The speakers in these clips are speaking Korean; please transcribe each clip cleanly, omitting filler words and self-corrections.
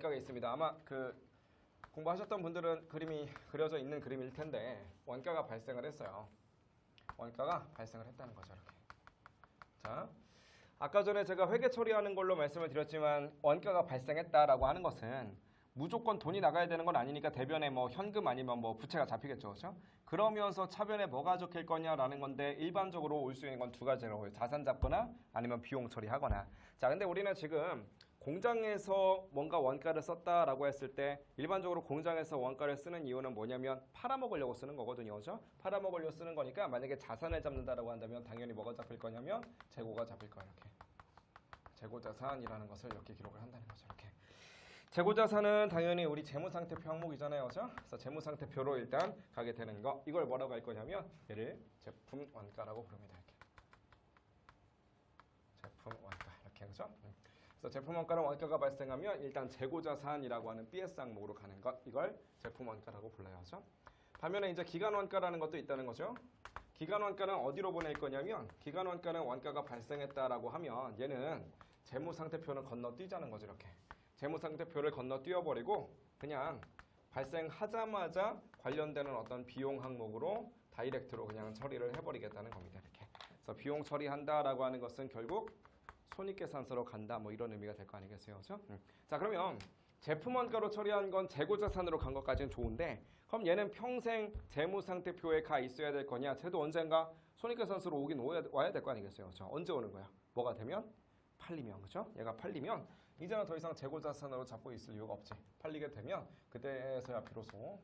원가가 있습니다. 아마 공부하셨던 분들은 그림이 그려져 있는 그림일 텐데 원가가 발생을 했어요. 원가가 발생을 했다는 거죠. 이렇게. 자, 아까 전에 제가 회계 처리하는 걸로 말씀을 드렸지만 원가가 발생했다라고 하는 것은 무조건 돈이 나가야 되는 건 아니니까 대변에 뭐 현금 아니면 뭐 부채가 잡히겠죠. 그렇죠? 그러면서 차변에 뭐가 적힐 거냐라는 건데 일반적으로 올 수 있는 건 두 가지라고요. 자산 잡거나 아니면 비용 처리하거나. 자, 근데 우리는 지금 공장에서 뭔가 원가를 썼다라고 했을 때 일반적으로 공장에서 원가를 쓰는 이유는 뭐냐면 팔아먹으려고 쓰는 거거든요. 그렇죠? 팔아먹으려고 쓰는 거니까 만약에 자산을 잡는다라고 한다면 당연히 뭐가 잡힐 거냐면 재고가 잡힐 거예요. 이렇게. 재고자산이라는 것을 이렇게 기록을 한다는 거죠. 이렇게. 재고자산은 당연히 우리 재무상태표 항목이잖아요. 그렇죠? 그래서 재무상태표로 일단 가게 되는 거. 이걸 뭐라고 할 거냐면 얘를 제품 원가라고 부릅니다. 이렇게. 제품 원가. 이렇게 그죠? 그래서 제품 원가는 원가가 발생하면 일단 재고자산이라고 하는 BS 항목으로 가는 것. 이걸 제품 원가라고 불러요. 그렇죠? 반면에 이제 기간 원가라는 것도 있다는 거죠. 기간 원가는 어디로 보낼 거냐면 기간 원가는 원가가 발생했다라고 하면 얘는 재무상태표는 건너뛰자는 거죠. 이렇게. 재무상태표를 건너뛰어버리고 그냥 발생하자마자 관련되는 어떤 비용 항목으로 다이렉트로 그냥 처리를 해버리겠다는 겁니다. 이렇게. 그래서 비용 처리한다라고 하는 것은 결국 손익계산서로 간다 뭐 이런 의미가 될 거 아니겠어요. 그렇죠? 자, 그러면 제품 원가로 처리한 건 재고자산으로 간 것까지는 좋은데 그럼 얘는 평생 재무상태표에 가 있어야 될 거냐? 쟤도 언젠가 손익계산서로 오긴 와야 될 거 아니겠어요. 그렇죠? 언제 오는 거야? 뭐가 되면? 팔리면. 그죠? 얘가 팔리면 이제는 더 이상 재고자산으로 잡고 있을 이유가 없지. 팔리게 되면 그때서야 비로소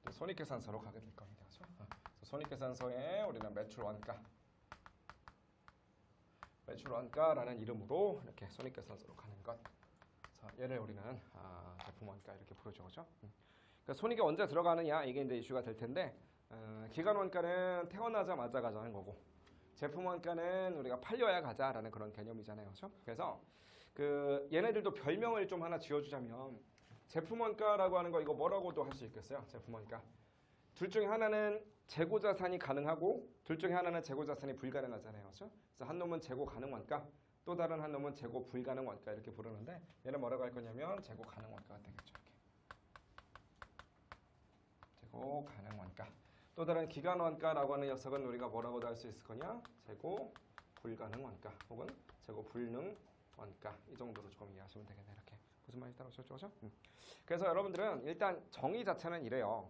또 손익계산서로 가게 될 겁니다. 그죠? 손익계산서에 우리는 매출원가 매출원가라는 이름으로 이렇게 손익계산서로 가는 것. 자, 얘를 우리는 제품원가 이렇게 부르죠. 그죠? 그러니까 손익이 언제 들어가느냐 이게 이제 이슈가 될 텐데 기간원가는 태어나자마자 가자는 거고 제품원가는 우리가 팔려야 가자라는 그런 개념이잖아요. 그렇죠? 그래서 얘네들도 별명을 좀 하나 지어주자면 제품원가라고 하는 거 이거 뭐라고도 할 수 있겠어요. 제품원가. 둘 중에 하나는 재고자산이 가능하고 둘 중에 하나는 재고자산이 불가능하잖아요. 그렇죠? 그래서 한 놈은 재고 가능 원가 또 다른 한 놈은 재고 불가능 원가 이렇게 부르는데 얘는 뭐라고 할 거냐면 재고 가능 원가가 되겠죠. 이렇게. 재고 가능 원가. 또 다른 기간 원가라고 하는 녀석은 우리가 뭐라고도 할 수 있을 거냐? 재고 불가능 원가 혹은 재고 불능 원가 이 정도로 조금 이해하시면 되겠네. 이렇게 무슨 말인지 따라오셨죠? 그죠? 그래서 여러분들은 일단 정의 자체는 이래요.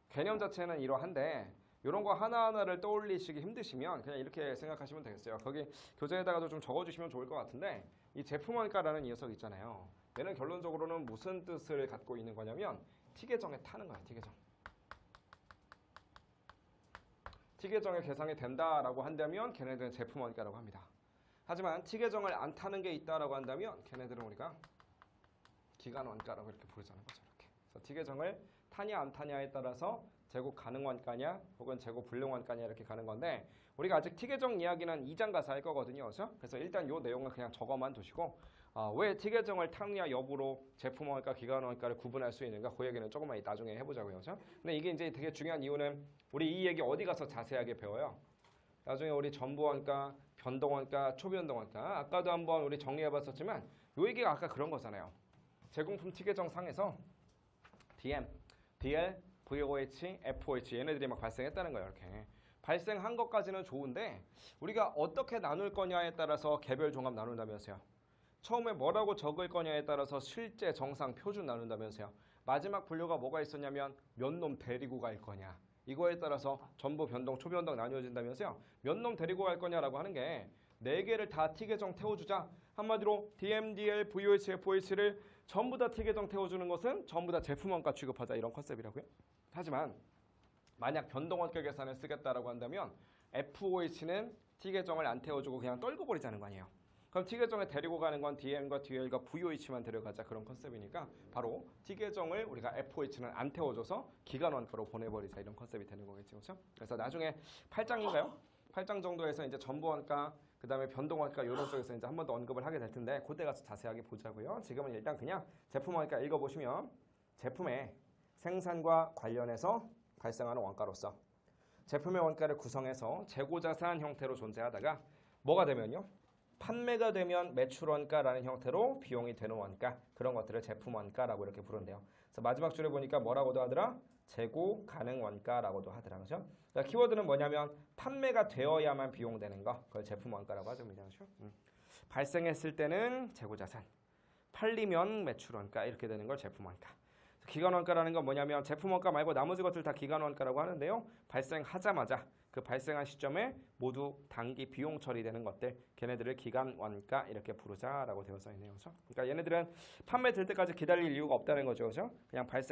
개념 자체는 이러한데 이런 거 하나하나를 떠올리시기 힘드시면 그냥 이렇게 생각하시면 되겠어요. 거기 교재에다가도 좀 적어주시면 좋을 것 같은데 이 제품원가라는 이 녀석 있잖아요. 얘는 결론적으로는 무슨 뜻을 갖고 있는 거냐면 T계정에 타는 거야. T계정. T계정에 계산이 된다라고 한다면 걔네들은 제품원가라고 합니다. 하지만 T계정을 안 타는 게 있다라고 한다면 걔네들은 우리가 기간원가라고 이렇게 부르자는 거죠. 이렇게. 그래서 T계정을 타냐 안 타냐에 따라서 재고 가능 원가냐 혹은 재고 불능 원가냐 이렇게 가는 건데 우리가 아직 T계정 이야기는 2장 가서 할 거거든요. 그렇죠? 그래서 일단 이 내용을 그냥 적어만 두시고 왜 T계정을 타느냐 여부로 제품 원가, 기간 원가를 구분할 수 있는가 그 얘기는 조금만 나중에 해보자고요. 그렇죠? 근데 이게 이제 되게 중요한 이유는 우리 이 얘기 어디 가서 자세하게 배워요? 나중에 우리 전부원가, 변동원가, 초변동원가 아까도 한번 우리 정리해봤었지만 이 얘기가 아까 그런 거잖아요. 제공품 T계정 상에서 DM, DL, VOH, FOH 얘네들이 막 발생했다는 거예요. 이렇게 발생한 것까지는 좋은데 우리가 어떻게 나눌 거냐에 따라서 개별 종합 나눈다면서요. 처음에 뭐라고 적을 거냐에 따라서 실제 정상 표준 나눈다면서요. 마지막 분류가 뭐가 있었냐면 몇 놈 데리고 갈 거냐. 이거에 따라서 전부 변동, 초변동 나뉘어진다면서요. 몇 놈 데리고 갈 거냐라고 하는 게 4개를 다 T계정 태워주자. 한마디로 DM, DL, VOH, FOH를 전부 다 T계정 태워주는 것은 전부 다 제품원가 취급하자 이런 컨셉이라고요. 하지만 만약 변동원가 계산을 쓰겠다라고 한다면 FOH는 T계정을 안 태워주고 그냥 떨고 버리자는 거 아니에요. 그럼 T계정에 데리고 가는 건 DM과 DL과 VOH만 데려가자 그런 컨셉이니까 바로 T계정을 우리가 FOH는 안 태워줘서 기간원가로 보내버리자 이런 컨셉이 되는 거겠죠. 그렇죠? 그래서 나중에 8장인가요? 8장 정도에서 이제 전부원가 그 다음에 변동원가 이런 쪽에서 이제 한 번 더 언급을 하게 될 텐데 그때 가서 자세하게 보자고요. 지금은 일단 그냥 제품원가 읽어보시면 제품의 생산과 관련해서 발생하는 원가로서 제품의 원가를 구성해서 재고자산 형태로 존재하다가 뭐가 되면요? 판매가 되면 매출 원가라는 형태로 비용이 되는 원가, 그런 것들을 제품 원가라고 이렇게 부른대요. 그래서 마지막 줄에 보니까 뭐라고도 하더라? 재고 가능 원가라고도 하더라. 그죠? 그러니까 키워드는 뭐냐면 판매가 되어야만 비용되는 거, 그걸 제품 원가라고 하죠. 그죠? 발생했을 때는 재고 자산, 팔리면 매출 원가, 이렇게 되는 걸 제품 원가. 기간 원가라는 건 뭐냐면 제품 원가 말고 나머지 것들 다 기간 원가라고 하는데요. 발생하자마자 그 발생한 시점에 모두 단기 비용 처리되는 것들, 걔네들을 기간 원가 이렇게 부르자라고 되어 있네요. 그렇죠? 그러니까 얘네들은 판매 될 때까지 기다릴 이유가 없다는 거죠. 그렇죠? 그냥 발생